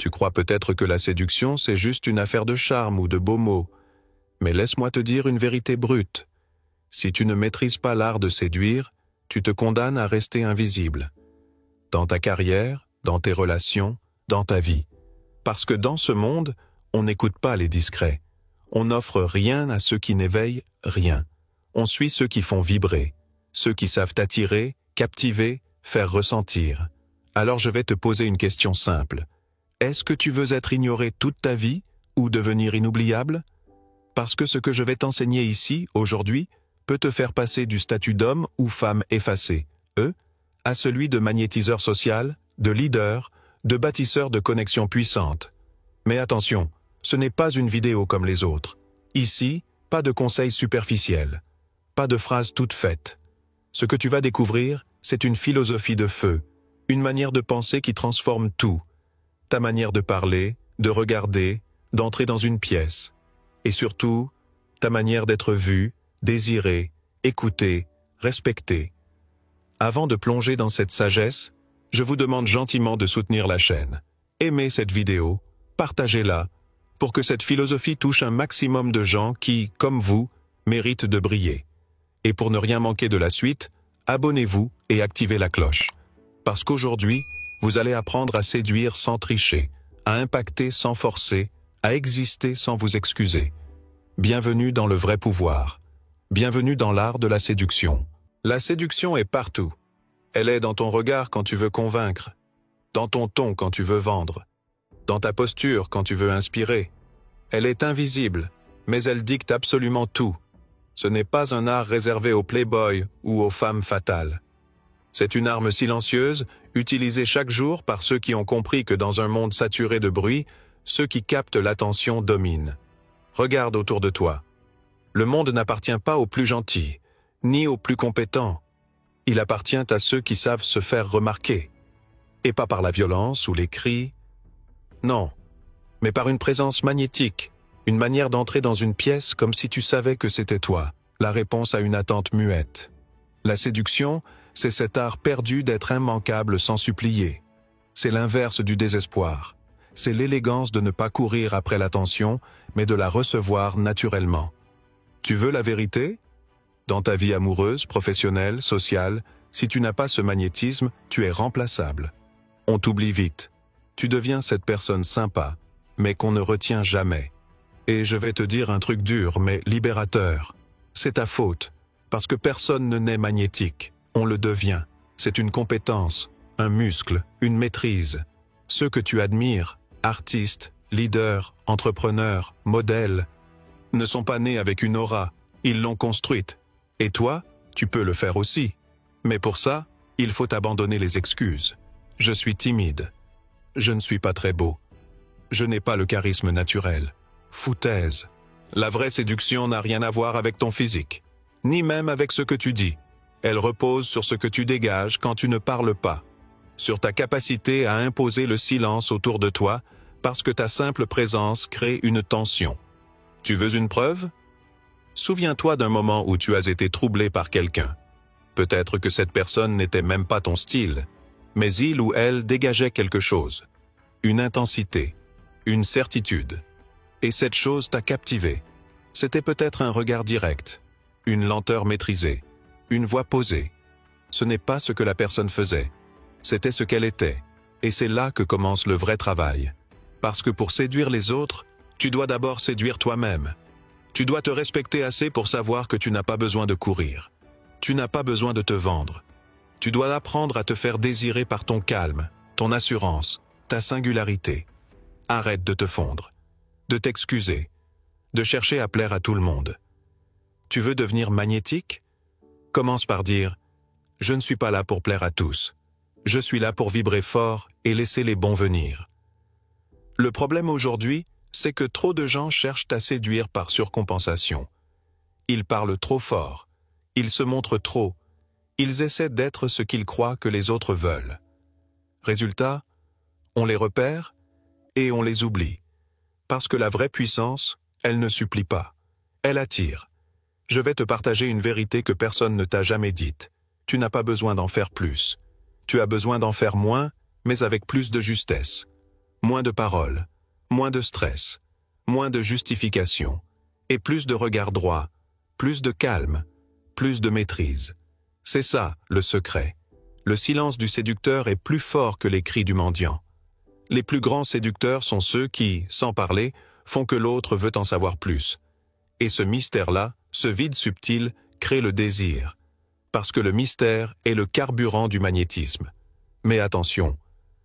Tu crois peut-être que la séduction, c'est juste une affaire de charme ou de beaux mots. Mais laisse-moi te dire une vérité brute. Si tu ne maîtrises pas l'art de séduire, tu te condamnes à rester invisible. Dans ta carrière, dans tes relations, dans ta vie. Parce que dans ce monde, on n'écoute pas les discrets. On n'offre rien à ceux qui n'éveillent rien. On suit ceux qui font vibrer, ceux qui savent attirer, captiver, faire ressentir. Alors je vais te poser une question simple. Est-ce que tu veux être ignoré toute ta vie ou devenir inoubliable? Parce que ce que je vais t'enseigner ici, aujourd'hui, peut te faire passer du statut d'homme ou femme effacé, à celui de magnétiseur social, de leader, de bâtisseur de connexions puissantes. Mais attention, ce n'est pas une vidéo comme les autres. Ici, pas de conseils superficiels, pas de phrases toutes faites. Ce que tu vas découvrir, c'est une philosophie de feu, une manière de penser qui transforme tout. Ta manière de parler, de regarder, d'entrer dans une pièce. Et surtout, ta manière d'être vu, désiré, écouté, respecté. Avant de plonger dans cette sagesse, je vous demande gentiment de soutenir la chaîne. Aimez cette vidéo, partagez-la, pour que cette philosophie touche un maximum de gens qui, comme vous, méritent de briller. Et pour ne rien manquer de la suite, abonnez-vous et activez la cloche. Parce qu'aujourd'hui, vous allez apprendre à séduire sans tricher, à impacter sans forcer, à exister sans vous excuser. Bienvenue dans le vrai pouvoir. Bienvenue dans l'art de la séduction. La séduction est partout. Elle est dans ton regard quand tu veux convaincre, dans ton ton quand tu veux vendre, dans ta posture quand tu veux inspirer. Elle est invisible, mais elle dicte absolument tout. Ce n'est pas un art réservé aux playboys ou aux femmes fatales. C'est une arme silencieuse, utilisée chaque jour par ceux qui ont compris que dans un monde saturé de bruit, ceux qui captent l'attention dominent. Regarde autour de toi. Le monde n'appartient pas aux plus gentils, ni aux plus compétents. Il appartient à ceux qui savent se faire remarquer. Et pas par la violence ou les cris. Non, mais par une présence magnétique, une manière d'entrer dans une pièce comme si tu savais que c'était toi, la réponse à une attente muette. La séduction, c'est cet art perdu d'être immanquable sans supplier. C'est l'inverse du désespoir. C'est l'élégance de ne pas courir après l'attention, mais de la recevoir naturellement. Tu veux la vérité? Dans ta vie amoureuse, professionnelle, sociale, si tu n'as pas ce magnétisme, tu es remplaçable. On t'oublie vite. Tu deviens cette personne sympa, mais qu'on ne retient jamais. Et je vais te dire un truc dur, mais libérateur. C'est ta faute, parce que personne ne naît magnétique. On le devient. C'est une compétence, un muscle, une maîtrise. Ceux que tu admires, artistes, leaders, entrepreneurs, modèles, ne sont pas nés avec une aura, ils l'ont construite. Et toi, tu peux le faire aussi. Mais pour ça, il faut abandonner les excuses. Je suis timide. Je ne suis pas très beau. Je n'ai pas le charisme naturel. Foutaise. La vraie séduction n'a rien à voir avec ton physique, ni même avec ce que tu dis. Elle repose sur ce que tu dégages quand tu ne parles pas, sur ta capacité à imposer le silence autour de toi parce que ta simple présence crée une tension. Tu veux une preuve? Souviens-toi d'un moment où tu as été troublé par quelqu'un. Peut-être que cette personne n'était même pas ton style, mais il ou elle dégageait quelque chose, une intensité, une certitude. Et cette chose t'a captivé. C'était peut-être un regard direct, une lenteur maîtrisée, une voix posée. Ce n'est pas ce que la personne faisait, c'était ce qu'elle était. Et c'est là que commence le vrai travail. Parce que pour séduire les autres, tu dois d'abord séduire toi-même. Tu dois te respecter assez pour savoir que tu n'as pas besoin de courir. Tu n'as pas besoin de te vendre. Tu dois apprendre à te faire désirer par ton calme, ton assurance, ta singularité. Arrête de te fondre, de t'excuser, de chercher à plaire à tout le monde. Tu veux devenir magnétique? Commence par dire « Je ne suis pas là pour plaire à tous. Je suis là pour vibrer fort et laisser les bons venir. » Le problème aujourd'hui, c'est que trop de gens cherchent à séduire par surcompensation. Ils parlent trop fort, ils se montrent trop, ils essaient d'être ce qu'ils croient que les autres veulent. Résultat, on les repère et on les oublie. Parce que la vraie puissance, elle ne supplie pas, elle attire. Je vais te partager une vérité que personne ne t'a jamais dite. Tu n'as pas besoin d'en faire plus. Tu as besoin d'en faire moins, mais avec plus de justesse. moins de paroles, moins de stress, moins de justification, et plus de regard droit, plus de calme, plus de maîtrise. C'est ça, le secret. Le silence du séducteur est plus fort que les cris du mendiant. Les plus grands séducteurs sont ceux qui, sans parler, font que l'autre veut en savoir plus. Et ce mystère-là, ce vide subtil, crée le désir. Parce que le mystère est le carburant du magnétisme. Mais attention,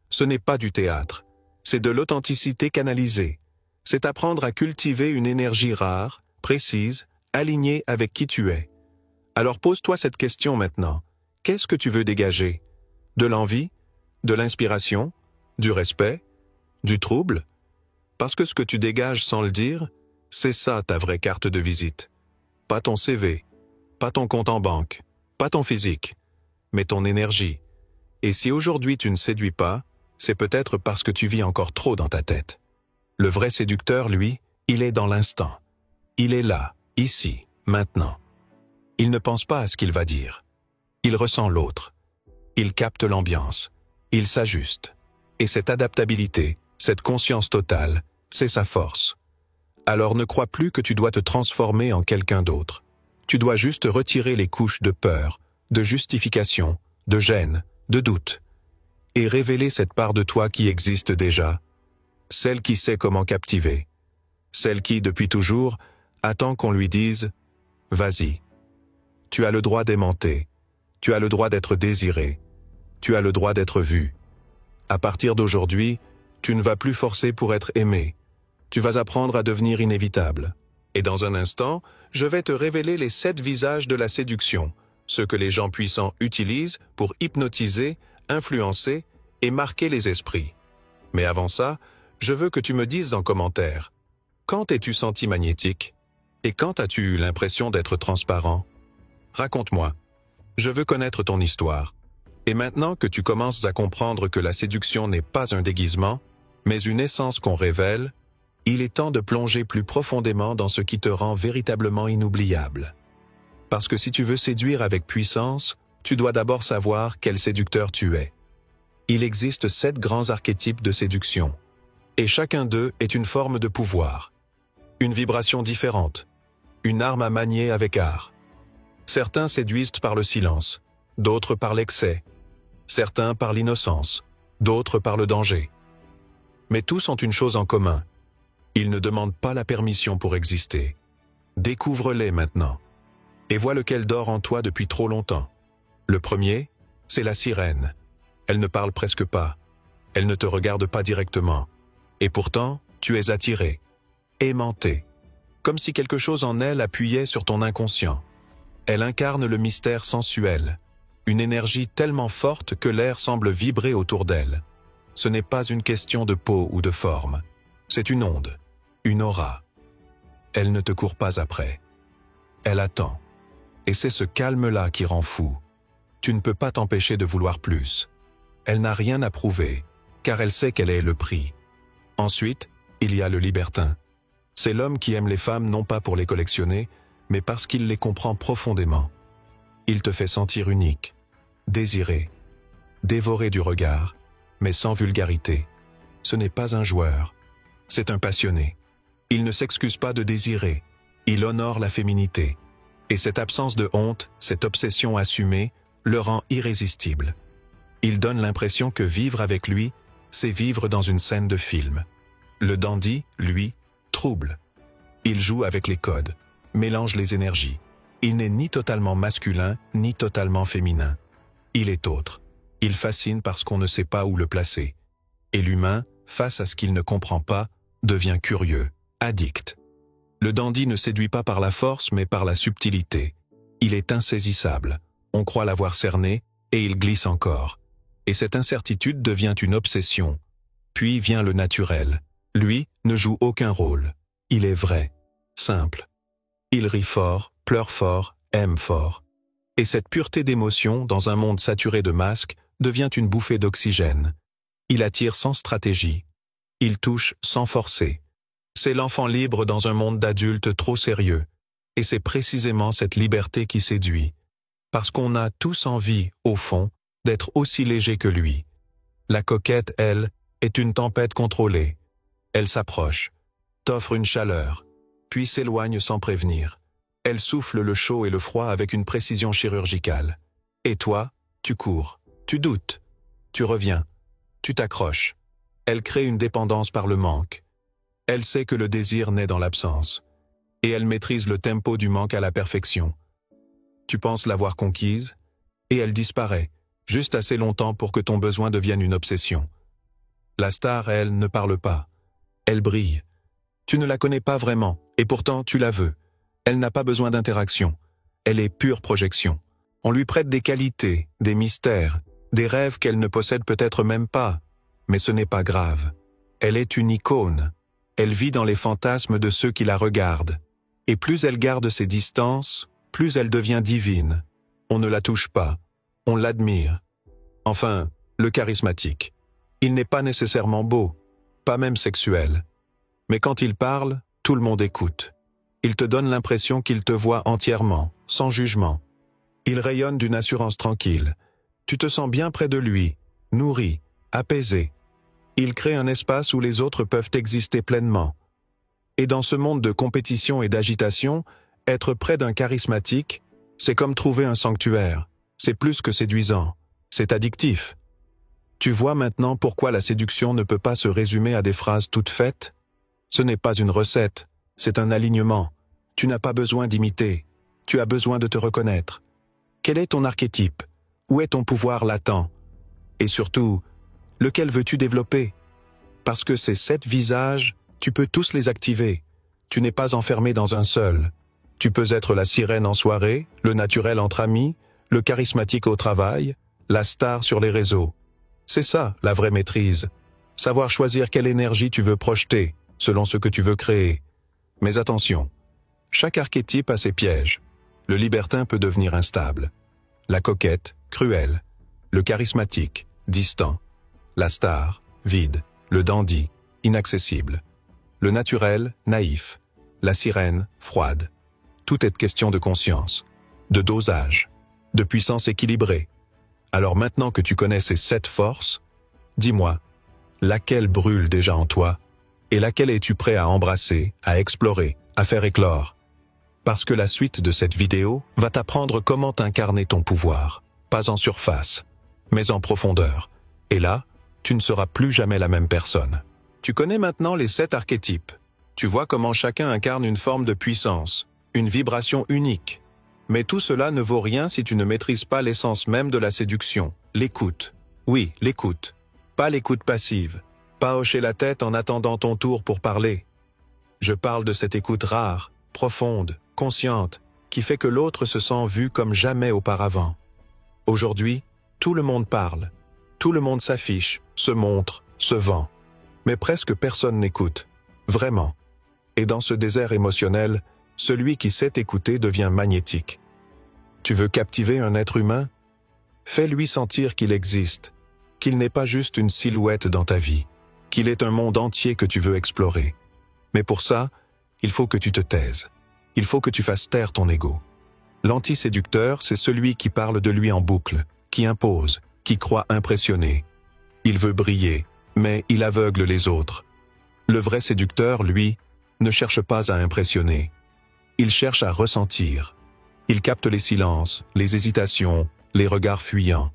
ce n'est pas du théâtre, c'est de l'authenticité canalisée. C'est apprendre à cultiver une énergie rare, précise, alignée avec qui tu es. Alors pose-toi cette question maintenant. Qu'est-ce que tu veux dégager? De l'envie? De l'inspiration? Du respect? Du trouble? Parce que ce que tu dégages sans le dire, c'est ça ta vraie carte de visite. Pas ton CV, pas ton compte en banque, pas ton physique, mais ton énergie. Et si aujourd'hui tu ne séduis pas, c'est peut-être parce que tu vis encore trop dans ta tête. Le vrai séducteur, lui, il est dans l'instant. Il est là, ici, maintenant. Il ne pense pas à ce qu'il va dire. Il ressent l'autre. Il capte l'ambiance. Il s'ajuste. Et cette adaptabilité, cette conscience totale, c'est sa force. Alors ne crois plus que tu dois te transformer en quelqu'un d'autre. Tu dois juste retirer les couches de peur, de justification, de gêne, de doute, et révéler cette part de toi qui existe déjà, celle qui sait comment captiver, celle qui, depuis toujours, attend qu'on lui dise « Vas-y ». Tu as le droit d'aimanter, tu as le droit d'être désiré, tu as le droit d'être vu. À partir d'aujourd'hui, tu ne vas plus forcer pour être aimé. Tu vas apprendre à devenir inévitable. Et dans un instant, je vais te révéler les 7 visages de la séduction, ceux que les gens puissants utilisent pour hypnotiser, influencer et marquer les esprits. Mais avant ça, je veux que tu me dises en commentaire, quand t'es-tu senti magnétique? Et quand as-tu eu l'impression d'être transparent? Raconte-moi. Je veux connaître ton histoire. Et maintenant que tu commences à comprendre que la séduction n'est pas un déguisement, mais une essence qu'on révèle, il est temps de plonger plus profondément dans ce qui te rend véritablement inoubliable. Parce que si tu veux séduire avec puissance, tu dois d'abord savoir quel séducteur tu es. Il existe 7 grands archétypes de séduction, et chacun d'eux est une forme de pouvoir, une vibration différente, une arme à manier avec art. Certains séduisent par le silence, d'autres par l'excès, certains par l'innocence, d'autres par le danger. Mais tous ont une chose en commun. Ils ne demandent pas la permission pour exister. Découvre-les maintenant. Et vois lequel dort en toi depuis trop longtemps. Le premier, c'est la sirène. Elle ne parle presque pas. Elle ne te regarde pas directement. Et pourtant, tu es attiré, aimanté, comme si quelque chose en elle appuyait sur ton inconscient. Elle incarne le mystère sensuel, une énergie tellement forte que l'air semble vibrer autour d'elle. Ce n'est pas une question de peau ou de forme. C'est une onde, une aura. Elle ne te court pas après. Elle attend. Et c'est ce calme-là qui rend fou. Tu ne peux pas t'empêcher de vouloir plus. Elle n'a rien à prouver, car elle sait quel est le prix. Ensuite, il y a le libertin. C'est l'homme qui aime les femmes non pas pour les collectionner, mais parce qu'il les comprend profondément. Il te fait sentir unique, désiré, dévoré du regard, mais sans vulgarité. Ce n'est pas un joueur, c'est un passionné. Il ne s'excuse pas de désirer, il honore la féminité. Et cette absence de honte, cette obsession assumée, le rend irrésistible. Il donne l'impression que vivre avec lui, c'est vivre dans une scène de film. Le dandy, lui, trouble. Il joue avec les codes, mélange les énergies. Il n'est ni totalement masculin, ni totalement féminin. Il est autre. Il fascine parce qu'on ne sait pas où le placer. Et l'humain, face à ce qu'il ne comprend pas, devient curieux, addict. Le dandy ne séduit pas par la force, mais par la subtilité. Il est insaisissable. On croit l'avoir cerné, et il glisse encore. Et cette incertitude devient une obsession. Puis vient le naturel. Lui ne joue aucun rôle. Il est vrai, simple. Il rit fort, pleure fort, aime fort. Et cette pureté d'émotion, dans un monde saturé de masques, devient une bouffée d'oxygène. Il attire sans stratégie. Il touche sans forcer. C'est l'enfant libre dans un monde d'adultes trop sérieux. Et c'est précisément cette liberté qui séduit. Parce qu'on a tous envie, au fond, d'être aussi léger que lui. La coquette, elle, est une tempête contrôlée. Elle s'approche, t'offre une chaleur, puis s'éloigne sans prévenir. Elle souffle le chaud et le froid avec une précision chirurgicale. Et toi, tu cours, tu doutes, tu reviens, tu t'accroches. Elle crée une dépendance par le manque. Elle sait que le désir naît dans l'absence. Et elle maîtrise le tempo du manque à la perfection. Tu penses l'avoir conquise, et elle disparaît, juste assez longtemps pour que ton besoin devienne une obsession. La star, elle, ne parle pas. Elle brille. Tu ne la connais pas vraiment, et pourtant tu la veux. Elle n'a pas besoin d'interaction. Elle est pure projection. On lui prête des qualités, des mystères, des rêves qu'elle ne possède peut-être même pas. Mais ce n'est pas grave. Elle est une icône. Elle vit dans les fantasmes de ceux qui la regardent. Et plus elle garde ses distances, plus elle devient divine. On ne la touche pas. On l'admire. Enfin, le charismatique. Il n'est pas nécessairement beau, pas même sexuel. Mais quand il parle, tout le monde écoute. Il te donne l'impression qu'il te voit entièrement, sans jugement. Il rayonne d'une assurance tranquille. Tu te sens bien près de lui, nourri, apaisé. Il crée un espace où les autres peuvent exister pleinement. Et dans ce monde de compétition et d'agitation, être près d'un charismatique, c'est comme trouver un sanctuaire. C'est plus que séduisant. C'est addictif. Tu vois maintenant pourquoi la séduction ne peut pas se résumer à des phrases toutes faites? Ce n'est pas une recette, c'est un alignement. Tu n'as pas besoin d'imiter. Tu as besoin de te reconnaître. Quel est ton archétype? Où est ton pouvoir latent? Et surtout, lequel veux-tu développer? Parce que ces 7 visages, tu peux tous les activer. Tu n'es pas enfermé dans un seul. Tu peux être la sirène en soirée, le naturel entre amis, le charismatique au travail, la star sur les réseaux. C'est ça, la vraie maîtrise. Savoir choisir quelle énergie tu veux projeter, selon ce que tu veux créer. Mais attention, chaque archétype a ses pièges. Le libertin peut devenir instable. La coquette, cruelle. Le charismatique, distant. La star, vide. Le dandy, inaccessible. Le naturel, naïf. La sirène, froide. Tout est question de conscience, de dosage, de puissance équilibrée. Alors maintenant que tu connais ces 7 forces, dis-moi, laquelle brûle déjà en toi et laquelle es-tu prêt à embrasser, à explorer, à faire éclore? Parce que la suite de cette vidéo va t'apprendre comment incarner ton pouvoir, pas en surface, mais en profondeur. Et là, tu ne seras plus jamais la même personne. Tu connais maintenant les 7 archétypes. Tu vois comment chacun incarne une forme de puissance, une vibration unique. Mais tout cela ne vaut rien si tu ne maîtrises pas l'essence même de la séduction, l'écoute. Oui, l'écoute. Pas l'écoute passive. Pas hocher la tête en attendant ton tour pour parler. Je parle de cette écoute rare, profonde, consciente, qui fait que l'autre se sent vu comme jamais auparavant. Aujourd'hui, tout le monde parle. Tout le monde s'affiche, se montre, se vend. Mais presque personne n'écoute. Vraiment. Et dans ce désert émotionnel, celui qui sait écouter devient magnétique. Tu veux captiver un être humain? Fais-lui sentir qu'il existe, qu'il n'est pas juste une silhouette dans ta vie, qu'il est un monde entier que tu veux explorer. Mais pour ça, il faut que tu te taises. Il faut que tu fasses taire ton ego. L'anti-séducteur, c'est celui qui parle de lui en boucle, qui impose, qui croit impressionner. Il veut briller, mais il aveugle les autres. Le vrai séducteur, lui, ne cherche pas à impressionner. Il cherche à ressentir. Il capte les silences, les hésitations, les regards fuyants.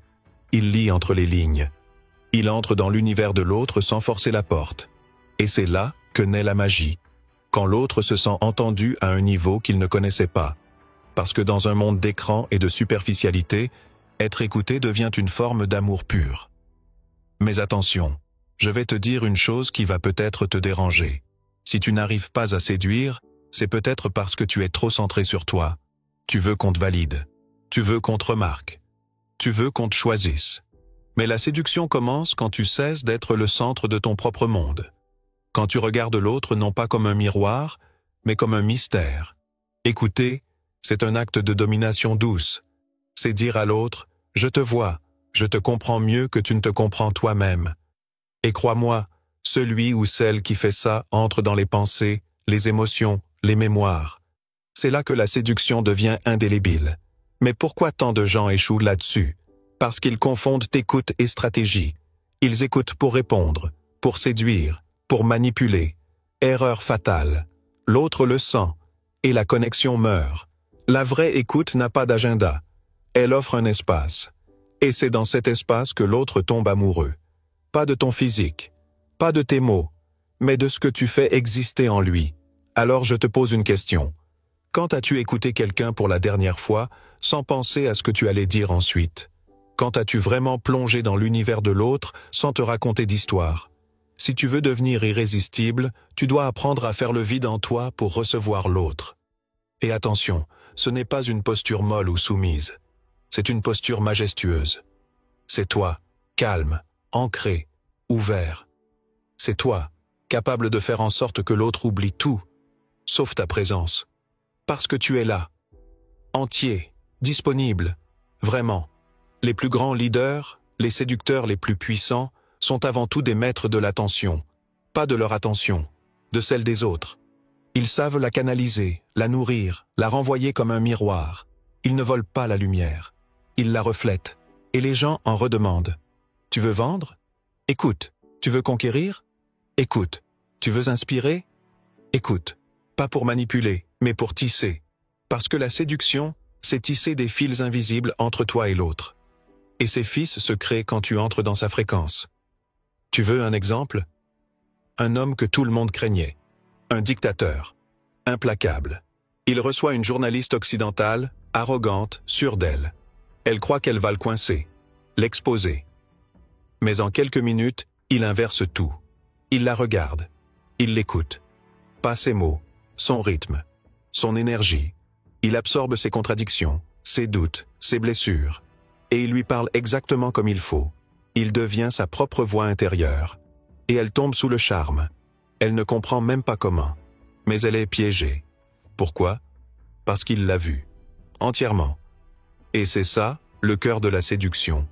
Il lit entre les lignes. Il entre dans l'univers de l'autre sans forcer la porte. Et c'est là que naît la magie, quand l'autre se sent entendu à un niveau qu'il ne connaissait pas. Parce que dans un monde d'écran et de superficialité, être écouté devient une forme d'amour pur. Mais attention, je vais te dire une chose qui va peut-être te déranger. Si tu n'arrives pas à séduire, c'est peut-être parce que tu es trop centré sur toi. Tu veux qu'on te valide. Tu veux qu'on te remarque. Tu veux qu'on te choisisse. Mais la séduction commence quand tu cesses d'être le centre de ton propre monde. Quand tu regardes l'autre non pas comme un miroir, mais comme un mystère. Écouter, c'est un acte de domination douce. C'est dire à l'autre, je te vois, je te comprends mieux que tu ne te comprends toi-même. Et crois-moi, celui ou celle qui fait ça entre dans les pensées, les émotions, les mémoires. C'est là que la séduction devient indélébile. Mais pourquoi tant de gens échouent là-dessus? Parce qu'ils confondent écoute et stratégie. Ils écoutent pour répondre, pour séduire, pour manipuler. Erreur fatale. L'autre le sent, et la connexion meurt. La vraie écoute n'a pas d'agenda. Elle offre un espace. Et c'est dans cet espace que l'autre tombe amoureux. Pas de ton physique, pas de tes mots, mais de ce que tu fais exister en lui. Alors je te pose une question. Quand as-tu écouté quelqu'un pour la dernière fois, sans penser à ce que tu allais dire ensuite? Quand as-tu vraiment plongé dans l'univers de l'autre, sans te raconter d'histoire? Si tu veux devenir irrésistible, tu dois apprendre à faire le vide en toi pour recevoir l'autre. Et attention, ce n'est pas une posture molle ou soumise. C'est une posture majestueuse. C'est toi, calme, ancré, ouvert. C'est toi, capable de faire en sorte que l'autre oublie tout, sauf ta présence. Parce que tu es là, entier, disponible, vraiment. Les plus grands leaders, les séducteurs les plus puissants, sont avant tout des maîtres de l'attention, pas de leur attention, de celle des autres. Ils savent la canaliser, la nourrir, la renvoyer comme un miroir. Ils ne volent pas la lumière. Ils la reflètent, et les gens en redemandent. Tu veux vendre? Écoute. Tu veux conquérir? Écoute. Tu veux inspirer? Écoute. Pas pour manipuler, mais pour tisser. Parce que la séduction, c'est tisser des fils invisibles entre toi et l'autre. Et ces fils se créent quand tu entres dans sa fréquence. Tu veux un exemple? Un homme que tout le monde craignait. Un dictateur. Implacable. Il reçoit une journaliste occidentale, arrogante, sûre d'elle. Elle croit qu'elle va le coincer, l'exposer. Mais en quelques minutes, il inverse tout. Il la regarde. Il l'écoute. Pas ses mots, son rythme, son énergie. Il absorbe ses contradictions, ses doutes, ses blessures. Et il lui parle exactement comme il faut. Il devient sa propre voix intérieure. Et elle tombe sous le charme. Elle ne comprend même pas comment. Mais elle est piégée. Pourquoi? Parce qu'il l'a vue. Entièrement. Et c'est ça, le cœur de la séduction.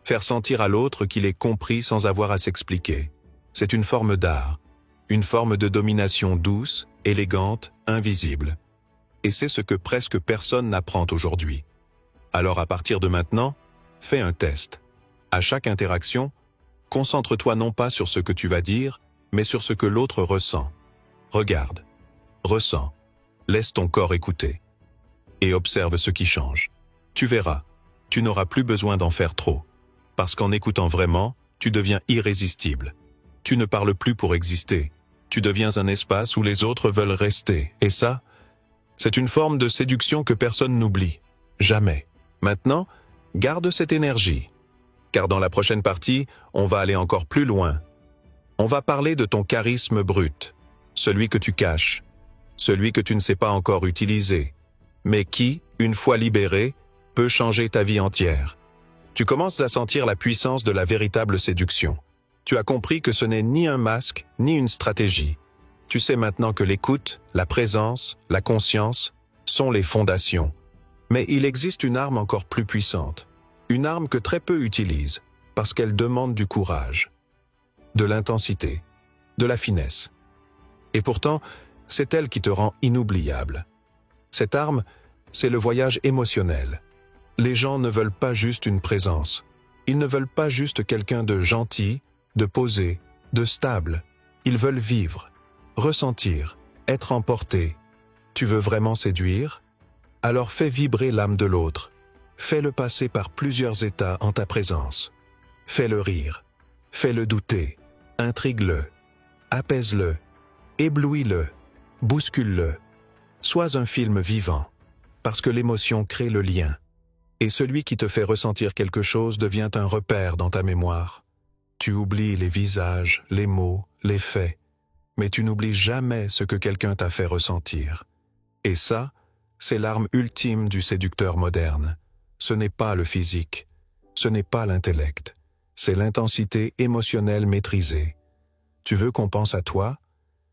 Faire sentir à l'autre qu'il est compris sans avoir à s'expliquer. C'est une forme d'art. Une forme de domination douce, élégante, invisible. Et c'est ce que presque personne n'apprend aujourd'hui. Alors à partir de maintenant, fais un test. À chaque interaction, concentre-toi non pas sur ce que tu vas dire, mais sur ce que l'autre ressent. Regarde, ressens, laisse ton corps écouter. Et observe ce qui change. Tu verras, tu n'auras plus besoin d'en faire trop. Parce qu'en écoutant vraiment, tu deviens irrésistible. Tu ne parles plus pour exister. Tu deviens un espace où les autres veulent rester. Et ça, c'est une forme de séduction que personne n'oublie. Jamais. Maintenant, garde cette énergie. Car dans la prochaine partie, on va aller encore plus loin. On va parler de ton charisme brut, celui que tu caches, celui que tu ne sais pas encore utiliser, mais qui, une fois libéré, peut changer ta vie entière. Tu commences à sentir la puissance de la véritable séduction. Tu as compris que ce n'est ni un masque, ni une stratégie. Tu sais maintenant que l'écoute, la présence, la conscience sont les fondations. Mais il existe une arme encore plus puissante. Une arme que très peu utilisent, parce qu'elle demande du courage, de l'intensité, de la finesse. Et pourtant, c'est elle qui te rend inoubliable. Cette arme, c'est le voyage émotionnel. Les gens ne veulent pas juste une présence. Ils ne veulent pas juste quelqu'un de gentil, de posé, de stable. Ils veulent vivre, ressentir, être emporté. Tu veux vraiment séduire? Alors fais vibrer l'âme de l'autre. Fais-le passer par plusieurs états en ta présence. Fais-le rire, fais-le douter, intrigue-le, apaise-le, éblouis-le, bouscule-le. Sois un film vivant, parce que l'émotion crée le lien. Et celui qui te fait ressentir quelque chose devient un repère dans ta mémoire. Tu oublies les visages, les mots, les faits, mais tu n'oublies jamais ce que quelqu'un t'a fait ressentir. Et ça, c'est l'arme ultime du séducteur moderne. Ce n'est pas le physique, ce n'est pas l'intellect, c'est l'intensité émotionnelle maîtrisée. Tu veux qu'on pense à toi?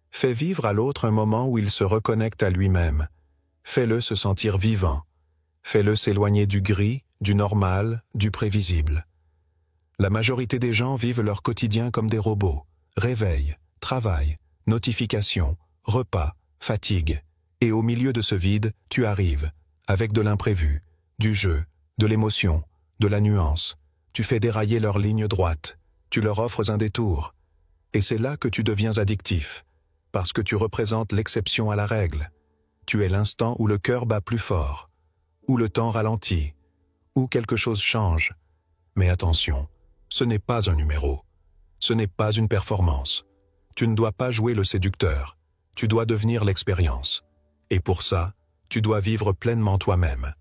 Fais vivre à l'autre un moment où il se reconnecte à lui-même. Fais-le se sentir vivant. Fais-le s'éloigner du gris, du normal, du prévisible. La majorité des gens vivent leur quotidien comme des robots. Réveil, travail, notifications, repas, fatigue. Et au milieu de ce vide, tu arrives, avec de l'imprévu, du jeu, de l'émotion, de la nuance. Tu fais dérailler leur ligne droite. Tu leur offres un détour. Et c'est là que tu deviens addictif, parce que tu représentes l'exception à la règle. Tu es l'instant où le cœur bat plus fort, où le temps ralentit, où quelque chose change. Mais attention, ce n'est pas un numéro, ce n'est pas une performance. Tu ne dois pas jouer le séducteur, tu dois devenir l'expérience. Et pour ça, tu dois vivre pleinement toi-même.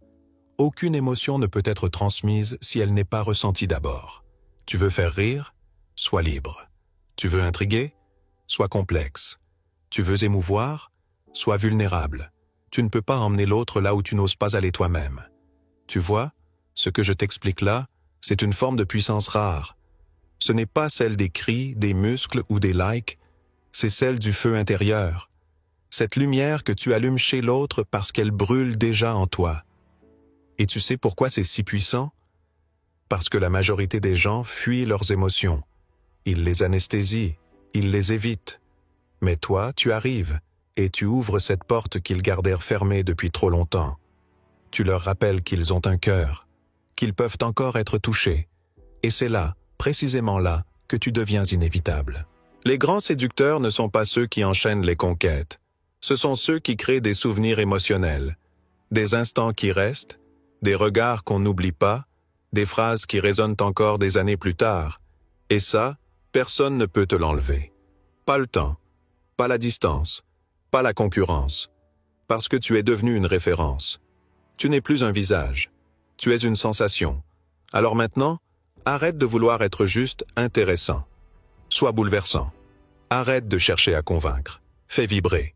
Aucune émotion ne peut être transmise si elle n'est pas ressentie d'abord. Tu veux faire rire? Sois libre. Tu veux intriguer? Sois complexe. Tu veux émouvoir? Sois vulnérable. Tu ne peux pas emmener l'autre là où tu n'oses pas aller toi-même. Tu vois, ce que je t'explique là, c'est une forme de puissance rare. Ce n'est pas celle des cris, des muscles ou des likes, c'est celle du feu intérieur. Cette lumière que tu allumes chez l'autre parce qu'elle brûle déjà en toi. Et tu sais pourquoi c'est si puissant? Parce que la majorité des gens fuient leurs émotions. Ils les anesthésient, ils les évitent. Mais toi, tu arrives, et tu ouvres cette porte qu'ils gardèrent fermée depuis trop longtemps. Tu leur rappelles qu'ils ont un cœur, qu'ils peuvent encore être touchés. Et c'est là, précisément là, que tu deviens inévitable. Les grands séducteurs ne sont pas ceux qui enchaînent les conquêtes. Ce sont ceux qui créent des souvenirs émotionnels, des instants qui restent, des regards qu'on n'oublie pas, des phrases qui résonnent encore des années plus tard. Et ça, personne ne peut te l'enlever. Pas le temps, pas la distance, pas la concurrence. Parce que tu es devenu une référence. Tu n'es plus un visage. Tu es une sensation. Alors maintenant, arrête de vouloir être juste intéressant. Sois bouleversant. Arrête de chercher à convaincre. Fais vibrer.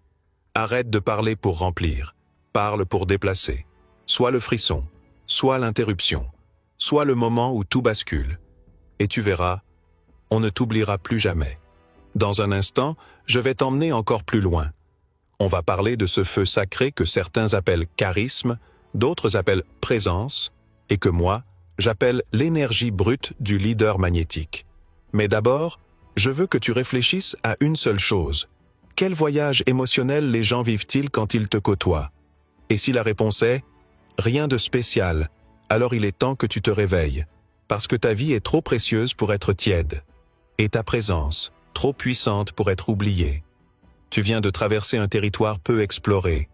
Arrête de parler pour remplir. Parle pour déplacer. Sois le frisson. Sois l'interruption. Sois le moment où tout bascule. Et tu verras, on ne t'oubliera plus jamais. Dans un instant, je vais t'emmener encore plus loin. On va parler de ce feu sacré que certains appellent charisme, d'autres appellent présence, et que moi, j'appelle l'énergie brute du leader magnétique. Mais d'abord, je veux que tu réfléchisses à une seule chose. Quel voyage émotionnel les gens vivent-ils quand ils te côtoient? Et si la réponse est « rien de spécial », alors il est temps que tu te réveilles, parce que ta vie est trop précieuse pour être tiède, et ta présence, trop puissante pour être oubliée. Tu viens de traverser un territoire peu exploré.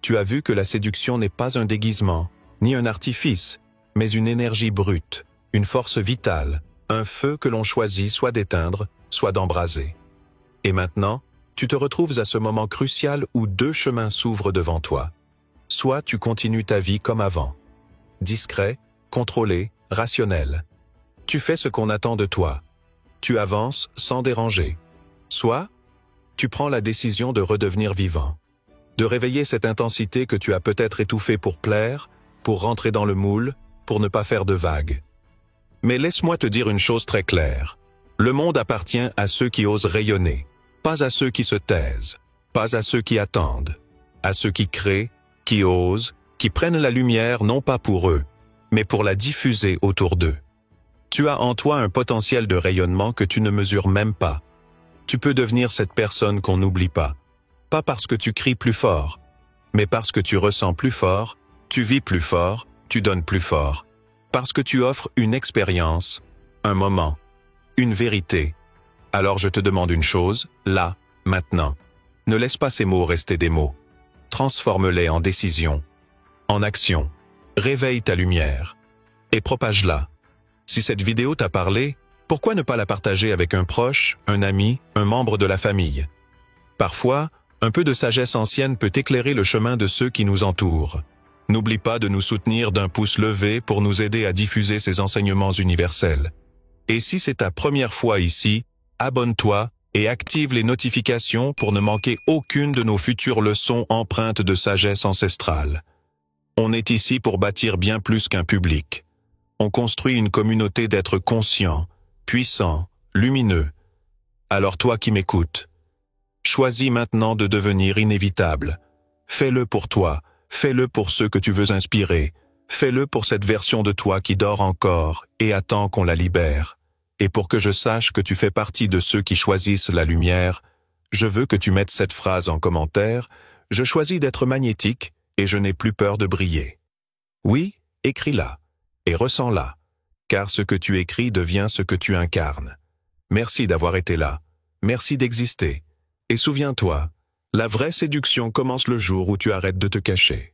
Tu as vu que la séduction n'est pas un déguisement, ni un artifice, mais une énergie brute, une force vitale, un feu que l'on choisit soit d'éteindre, soit d'embraser. Et maintenant, tu te retrouves à ce moment crucial où deux chemins s'ouvrent devant toi. Soit tu continues ta vie comme avant, discret, contrôlé, rationnel. Tu fais ce qu'on attend de toi. Tu avances sans déranger. Soit tu prends la décision de redevenir vivant, de réveiller cette intensité que tu as peut-être étouffée pour plaire, pour rentrer dans le moule, pour ne pas faire de vagues. Mais laisse-moi te dire une chose très claire. Le monde appartient à ceux qui osent rayonner, pas à ceux qui se taisent, pas à ceux qui attendent, à ceux qui créent, qui osent, qui prennent la lumière non pas pour eux, mais pour la diffuser autour d'eux. Tu as en toi un potentiel de rayonnement que tu ne mesures même pas. Tu peux devenir cette personne qu'on n'oublie pas parce que tu cries plus fort, mais parce que tu ressens plus fort, tu vis plus fort, tu donnes plus fort, parce que tu offres une expérience, un moment, une vérité. Alors je te demande une chose, là, maintenant. Ne laisse pas ces mots rester des mots. Transforme-les en décision, en action. Réveille ta lumière et propage-la. Si cette vidéo t'a parlé, pourquoi ne pas la partager avec un proche, un ami, un membre de la famille? Parfois, un peu de sagesse ancienne peut éclairer le chemin de ceux qui nous entourent. N'oublie pas de nous soutenir d'un pouce levé pour nous aider à diffuser ces enseignements universels. Et si c'est ta première fois ici, abonne-toi et active les notifications pour ne manquer aucune de nos futures leçons empreintes de sagesse ancestrale. On est ici pour bâtir bien plus qu'un public. On construit une communauté d'êtres conscients, puissants, lumineux. Alors toi qui m'écoutes, choisis maintenant de devenir inévitable. Fais-le pour toi, fais-le pour ceux que tu veux inspirer, fais-le pour cette version de toi qui dort encore et attend qu'on la libère. Et pour que je sache que tu fais partie de ceux qui choisissent la lumière, je veux que tu mettes cette phrase en commentaire, « Je choisis d'être magnétique et je n'ai plus peur de briller ». Oui, écris-la et ressens-la, car ce que tu écris devient ce que tu incarnes. Merci d'avoir été là. merci d'exister. Et souviens-toi, la vraie séduction commence le jour où tu arrêtes de te cacher.